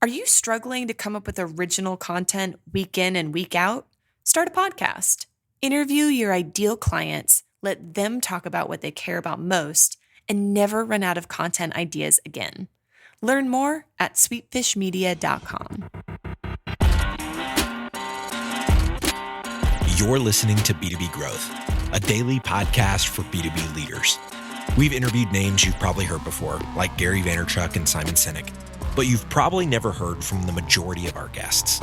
Are you struggling to come up with original content week in and week out? Start a podcast. Interview your ideal clients, let them talk about what they care about most, and never run out of content ideas again. Learn more at sweetfishmedia.com. You're listening to B2B Growth, a daily podcast for B2B leaders. We've interviewed names you've probably heard before, like Gary Vaynerchuk and Simon Sinek, but you've probably never heard from the majority of our guests.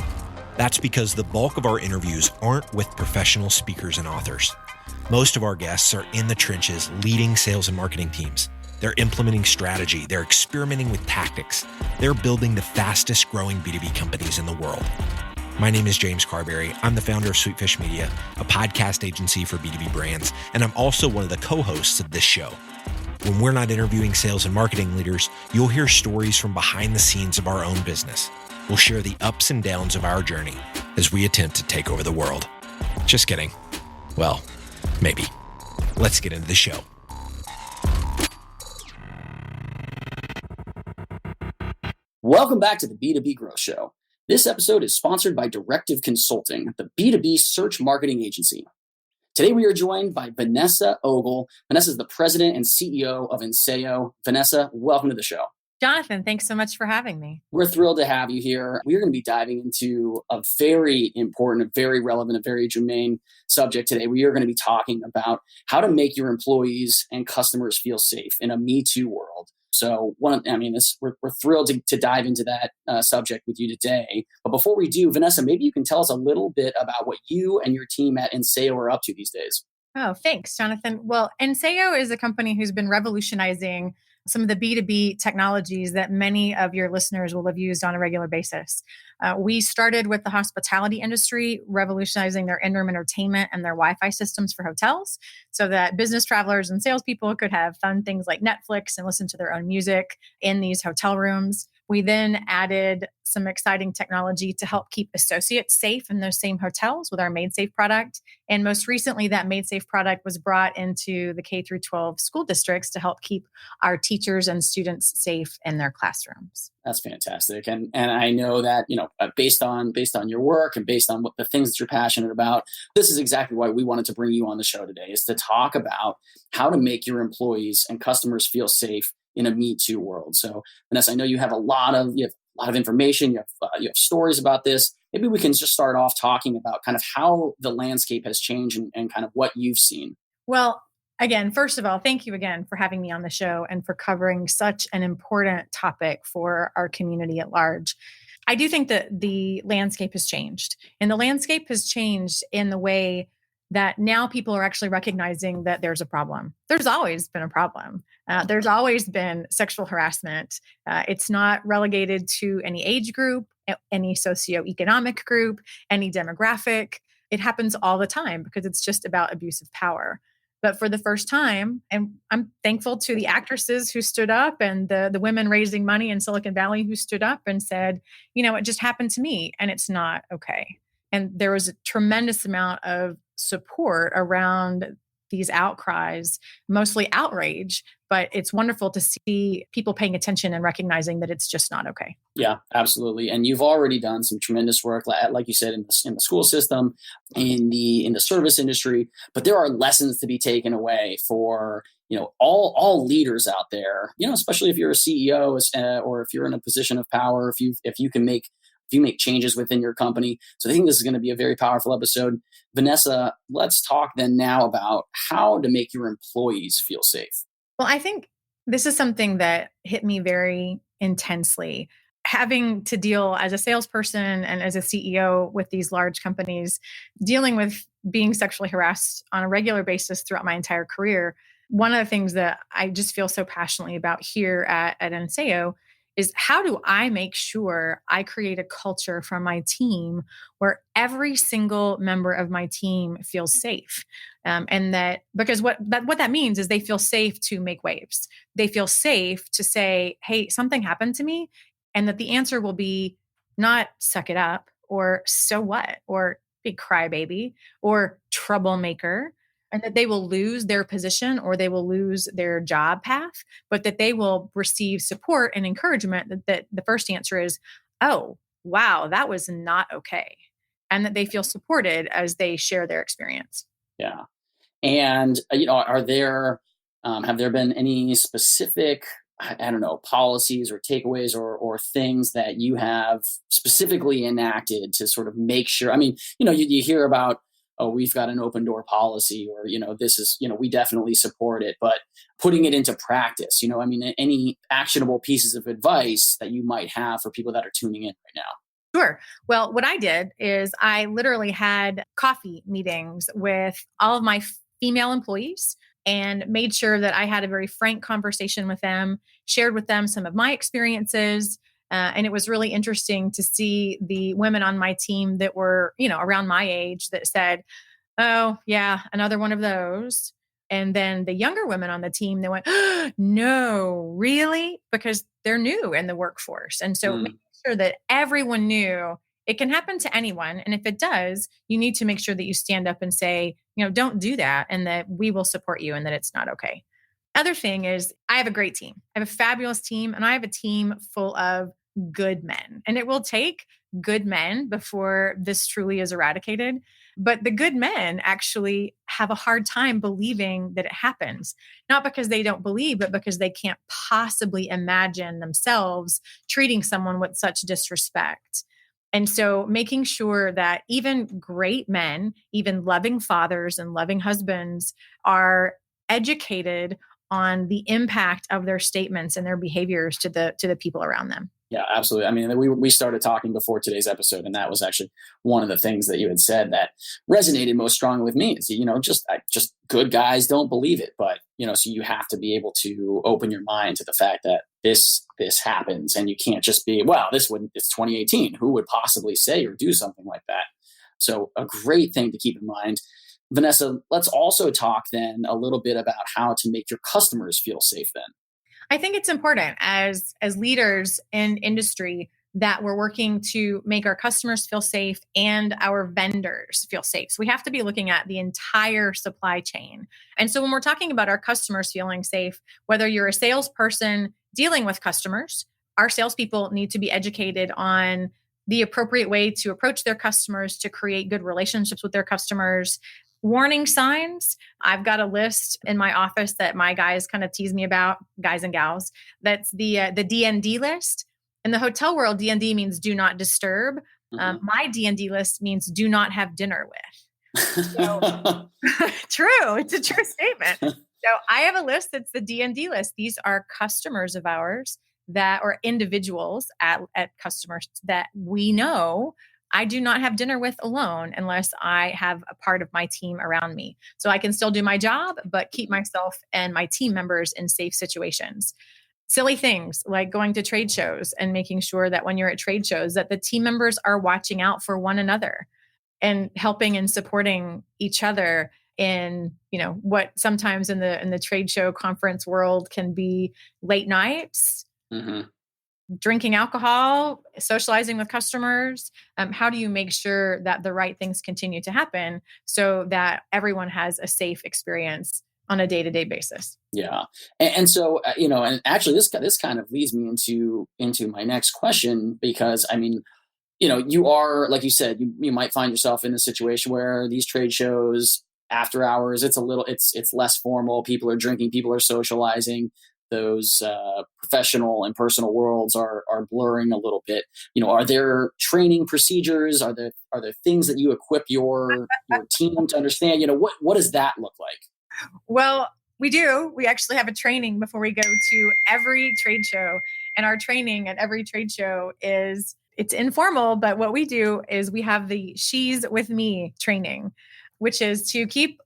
That's because the bulk of our interviews aren't with professional speakers and authors. Most of our guests are in the trenches leading sales and marketing teams. They're implementing strategy. They're experimenting with tactics. They're building the fastest growing B2B companies in the world. My name is James Carberry. I'm the founder of Sweetfish Media, a podcast agency for B2B brands, and I'm also one of the co-hosts of this show. When we're not interviewing sales and marketing leaders, you'll hear stories from behind the scenes of our own business. We'll share the ups and downs of our journey as we attempt to take over the world. Just kidding. Well, maybe. Let's get into the show. Welcome back to the B2B Growth Show. This episode is sponsored by Directive Consulting, the B2B search marketing agency. Today we are joined by Vanessa Ogle. Vanessa is the president and CEO of Enseo. Vanessa, welcome to the show. Jonathan, thanks so much for having me. We're thrilled to have you here. We're going to be diving into a very important, a very relevant, a very germane subject today. We are going to be talking about how to make your employees and customers feel safe in a Me Too world. So we're thrilled to dive into that subject with you today. But before we do, Vanessa, maybe you can tell us a little bit about what you and your team at Enseo are up to these days. Oh, thanks, Jonathan. Well, Enseo is a company who's been revolutionizing some of the B2B technologies that many of your listeners will have used on a regular basis. We started with the hospitality industry, revolutionizing their in-room entertainment and their Wi-Fi systems for hotels so that business travelers and salespeople could have fun things like Netflix and listen to their own music in these hotel rooms. We then added some exciting technology to help keep associates safe in those same hotels with our MaidSafe product. And most recently, that MaidSafe product was brought into the K through 12 school districts to help keep our teachers and students safe in their classrooms. That's fantastic. And I know that, based on your work and based on what the things that you're passionate about, this is exactly why we wanted to bring you on the show today, is to talk about how to make your employees and customers feel safe in a Me Too world. So, Vanessa, I know you have a lot of information. You have stories about this. Maybe we can just start off talking about kind of how the landscape has changed and kind of what you've seen. Well, again, first of all, thank you again for having me on the show and for covering such an important topic for our community at large. I do think that the landscape has changed, and the landscape has changed in the way that now people are actually recognizing that there's a problem. There's always been a problem. There's always been sexual harassment. It's not relegated to any age group, any socioeconomic group, any demographic. It happens all the time because it's just about abuse of power. But for the first time, and I'm thankful to the actresses who stood up and the women raising money in Silicon Valley who stood up and said, it just happened to me and it's not okay. And there was a tremendous amount of support around these outcries, mostly outrage, but it's wonderful to see people paying attention and recognizing that it's just not okay. Yeah, absolutely. And you've already done some tremendous work, like you said, in the school system, in the service industry. But there are lessons to be taken away for all leaders out there. Especially if you're a CEO or if you're in a position of power, if you make changes within your company. So I think this is going to be a very powerful episode. Vanessa, let's talk then now about how to make your employees feel safe. Well, I think this is something that hit me very intensely. Having to deal as a salesperson and as a CEO with these large companies, dealing with being sexually harassed on a regular basis throughout my entire career, one of the things that I just feel so passionately about here at Enseo is how do I make sure I create a culture for my team where every single member of my team feels safe? And that, because what that means is they feel safe to make waves. They feel safe to say, hey, something happened to me. And that the answer will be not suck it up or so what, or big crybaby or troublemaker, and that they will lose their position or they will lose their job path, but that they will receive support and encouragement that the first answer is, oh, wow, that was not okay. And that they feel supported as they share their experience. Yeah. And, are there, have there been any specific, I don't know, policies or takeaways or things that you have specifically enacted to sort of make sure? I mean, you hear about, oh, we've got an open door policy, or, this is, we definitely support it, but putting it into practice, I mean, any actionable pieces of advice that you might have for people that are tuning in right now? Sure. Well, what I did is I literally had coffee meetings with all of my female employees and made sure that I had a very frank conversation with them, shared with them some of my experiences. And it was really interesting to see the women on my team that were, around my age that said, oh, yeah, another one of those. And then the younger women on the team, they went, oh, no, really? Because they're new in the workforce. And so making sure that everyone knew it can happen to anyone. And if it does, you need to make sure that you stand up and say, don't do that, and that we will support you and that it's not okay. Other thing is, I have a great team. I have a fabulous team, and I have a team full of good men. And it will take good men before this truly is eradicated. But the good men actually have a hard time believing that it happens, not because they don't believe, but because they can't possibly imagine themselves treating someone with such disrespect. And so making sure that even great men, even loving fathers and loving husbands, are educated on the impact of their statements and their behaviors to the people around them. Yeah, absolutely. I mean, we started talking before today's episode, and that was actually one of the things that you had said that resonated most strongly with me. Is just good guys don't believe it, but so you have to be able to open your mind to the fact that this happens, and you can't just be, well, it's 2018. Who would possibly say or do something like that? So a great thing to keep in mind. Vanessa, let's also talk then a little bit about how to make your customers feel safe then. I think it's important as leaders in industry that we're working to make our customers feel safe and our vendors feel safe. So we have to be looking at the entire supply chain. And so when we're talking about our customers feeling safe, whether you're a salesperson dealing with customers, our salespeople need to be educated on the appropriate way to approach their customers, to create good relationships with their customers. Warning signs. I've got a list in my office that my guys kind of tease me about, guys and gals. That's the D&D list. In the hotel world, D&D means do not disturb. My D&D list means do not have dinner with. So, true. It's a true statement. So I have a list that's the D&D list. These are customers of ours or individuals at customers that we know I do not have dinner with alone unless I have a part of my team around me. So I can still do my job, but keep myself and my team members in safe situations. Silly things like going to trade shows and making sure that when you're at trade shows that the team members are watching out for one another and helping and supporting each other in, what sometimes in the trade show conference world can be late nights. Drinking alcohol, socializing with customers. How do you make sure that the right things continue to happen so that everyone has a safe experience on a day-to-day basis? Yeah. And so, and actually this kind of leads me into my next question, because I mean, you are, like you said, you might find yourself in a situation where these trade shows after hours, it's less formal. People are drinking, people are socializing. Those professional and personal worlds are blurring a little bit. Are there training procedures? Are there things that you equip your team to understand? What does that look like? Well, we do. We actually have a training before we go to every trade show, and our training at every trade show it's informal. But what we do is we have the She's With Me training, which is to keep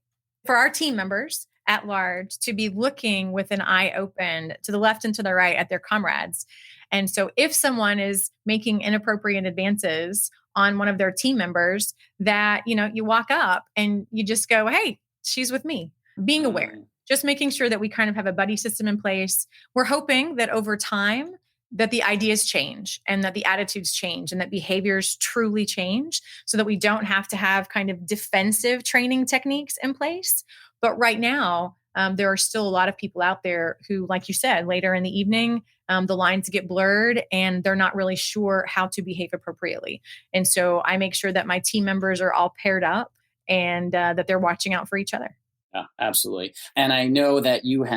for our team members at large to be looking with an eye open to the left and to the right at their comrades. And so if someone is making inappropriate advances on one of their team members, that, you walk up and you just go, hey, she's with me, being aware, just making sure that we kind of have a buddy system in place. We're hoping that over time that the ideas change and that the attitudes change and that behaviors truly change so that we don't have to have kind of defensive training techniques in place. But right now, there are still a lot of people out there who, like you said, later in the evening, the lines get blurred and they're not really sure how to behave appropriately. And so I make sure that my team members are all paired up and that they're watching out for each other. Yeah, absolutely. And I know that you've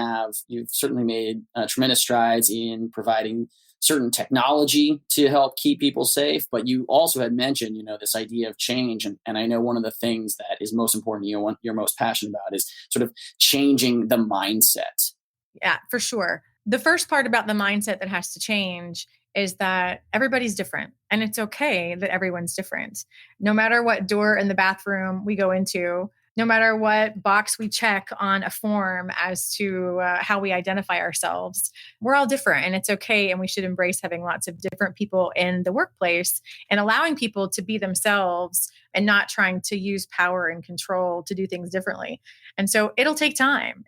certainly made tremendous strides in providing certain technology to help keep people safe, but you also had mentioned, this idea of change. And I know one of the things that is most important, you're most passionate about is sort of changing the mindset. Yeah, for sure. The first part about the mindset that has to change is that everybody's different, and it's okay that everyone's different. No matter what door in the bathroom we go into, no matter what box we check on a form as to how we identify ourselves, we're all different, and it's okay. And we should embrace having lots of different people in the workplace and allowing people to be themselves and not trying to use power and control to do things differently. And so it'll take time.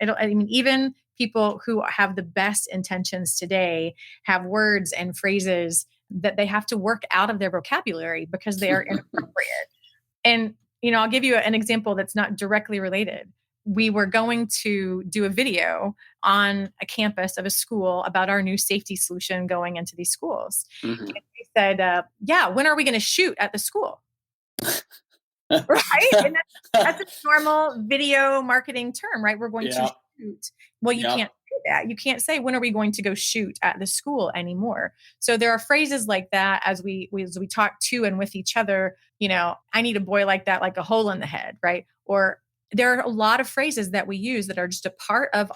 Even people who have the best intentions today have words and phrases that they have to work out of their vocabulary because they are inappropriate. And I'll give you an example that's not directly related. We were going to do a video on a campus of a school about our new safety solution going into these schools. Mm-hmm. And we said, when are we going to shoot at the school? Right? And that's a normal video marketing term, right? We're going to shoot. Well, you can't do that. You can't say, when are we going to go shoot at the school anymore? So there are phrases like that as we talk to and with each other. I need a boy like that, like a hole in the head, right? Or there are a lot of phrases that we use that are just a part of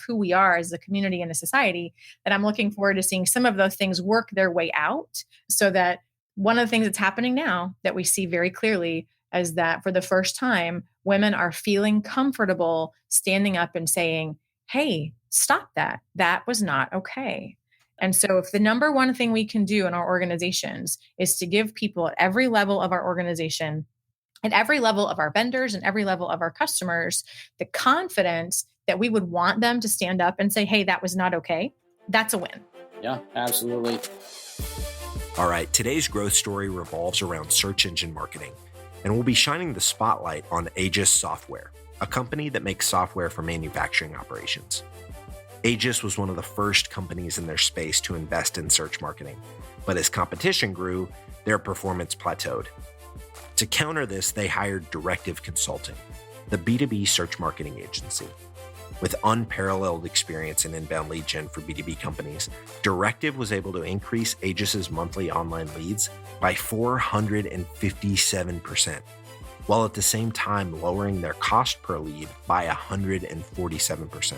who we are as a community and a society, that I'm looking forward to seeing some of those things work their way out, so that one of the things that's happening now that we see very clearly is that for the first time, women are feeling comfortable standing up and saying, hey, stop that. That was not okay. And so if the number one thing we can do in our organizations is to give people at every level of our organization, at every level of our vendors and every level of our customers, the confidence that we would want them to stand up and say, hey, that was not okay, that's a win. Yeah, absolutely. All right, today's growth story revolves around search engine marketing, and we'll be shining the spotlight on Aegis Software, a company that makes software for manufacturing operations. Aegis was one of the first companies in their space to invest in search marketing, but as competition grew, their performance plateaued. To counter this, they hired Directive Consulting, the B2B search marketing agency. With unparalleled experience in inbound lead gen for B2B companies, Directive was able to increase Aegis's monthly online leads by 457%, while at the same time lowering their cost per lead by 147%.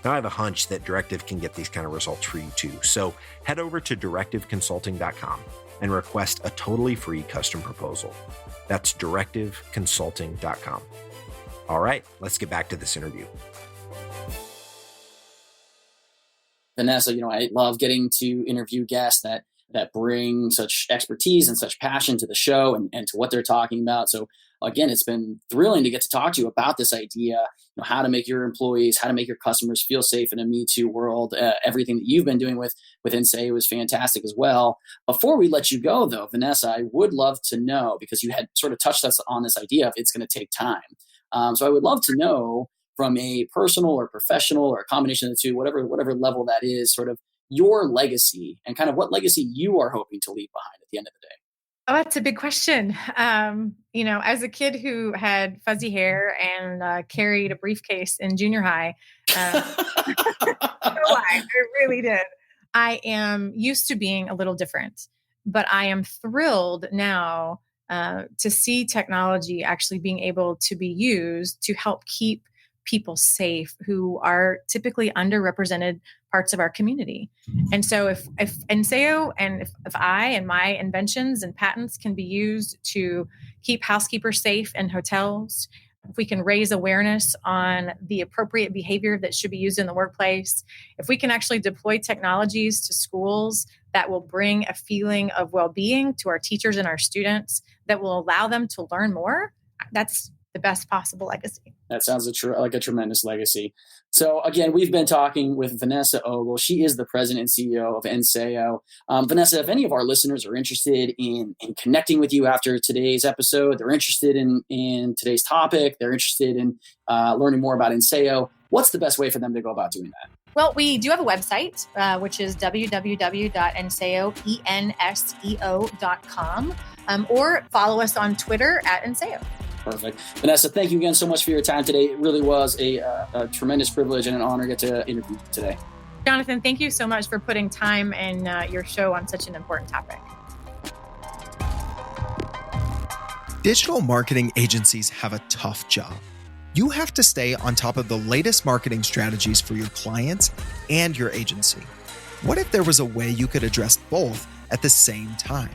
Now I have a hunch that Directive can get these kind of results for you too. So head over to directiveconsulting.com and request a totally free custom proposal. That's directiveconsulting.com. All right, let's get back to this interview. Vanessa, I love getting to interview guests that bring such expertise and such passion to the show and to what they're talking about. So again, it's been thrilling to get to talk to you about this idea, how to make your employees, how to make your customers feel safe in a Me Too world. Everything that you've been doing with Enseo was fantastic as well. Before we let you go, though, Vanessa, I would love to know, because you had sort of touched us on this idea of it's going to take time. So I would love to know, from a personal or professional or a combination of the two, whatever level that is, sort of your legacy and kind of what legacy you are hoping to leave behind at the end of the day. Oh, that's a big question. As a kid who had fuzzy hair and carried a briefcase in junior high, I really did. I am used to being a little different, but I am thrilled now to see technology actually being able to be used to help keep people safe who are typically underrepresented parts of our community. And so if Enseo and if I and my inventions and patents can be used to keep housekeepers safe in hotels, if we can raise awareness on the appropriate behavior that should be used in the workplace, if we can actually deploy technologies to schools that will bring a feeling of well-being to our teachers and our students, that will allow them to learn more, that's the best possible legacy. That sounds like a tremendous legacy. So again, we've been talking with Vanessa Ogle. She is the president and CEO of Enseo. Vanessa, if any of our listeners are interested in connecting with you after today's episode, they're interested in today's topic, they're interested in learning more about Enseo, what's the best way for them to go about doing that? Well, we do have a website, which is www.enseo.com, or follow us on Twitter at Enseo. Perfect. Vanessa, thank you again so much for your time today. It really was a tremendous privilege and an honor to get to interview you today. Jonathan, thank you so much for putting time in your show on such an important topic. Digital marketing agencies have a tough job. You have to stay on top of the latest marketing strategies for your clients and your agency. What if there was a way you could address both at the same time?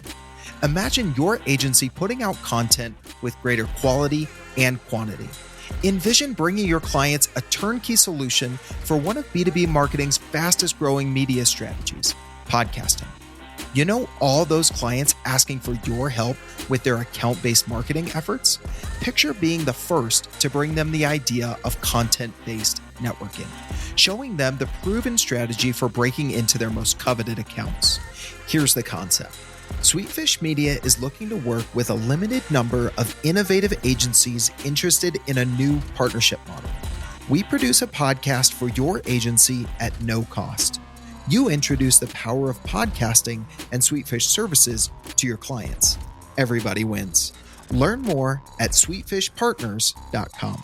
Imagine your agency putting out content with greater quality and quantity. Envision bringing your clients a turnkey solution for one of B2B marketing's fastest growing media strategies, podcasting. You know all those clients asking for your help with their account-based marketing efforts? Picture being the first to bring them the idea of content-based networking, showing them the proven strategy for breaking into their most coveted accounts. Here's the concept. Sweetfish Media is looking to work with a limited number of innovative agencies interested in a new partnership model. We produce a podcast for your agency at no cost. You introduce the power of podcasting and Sweetfish services to your clients. Everybody wins. Learn more at sweetfishpartners.com.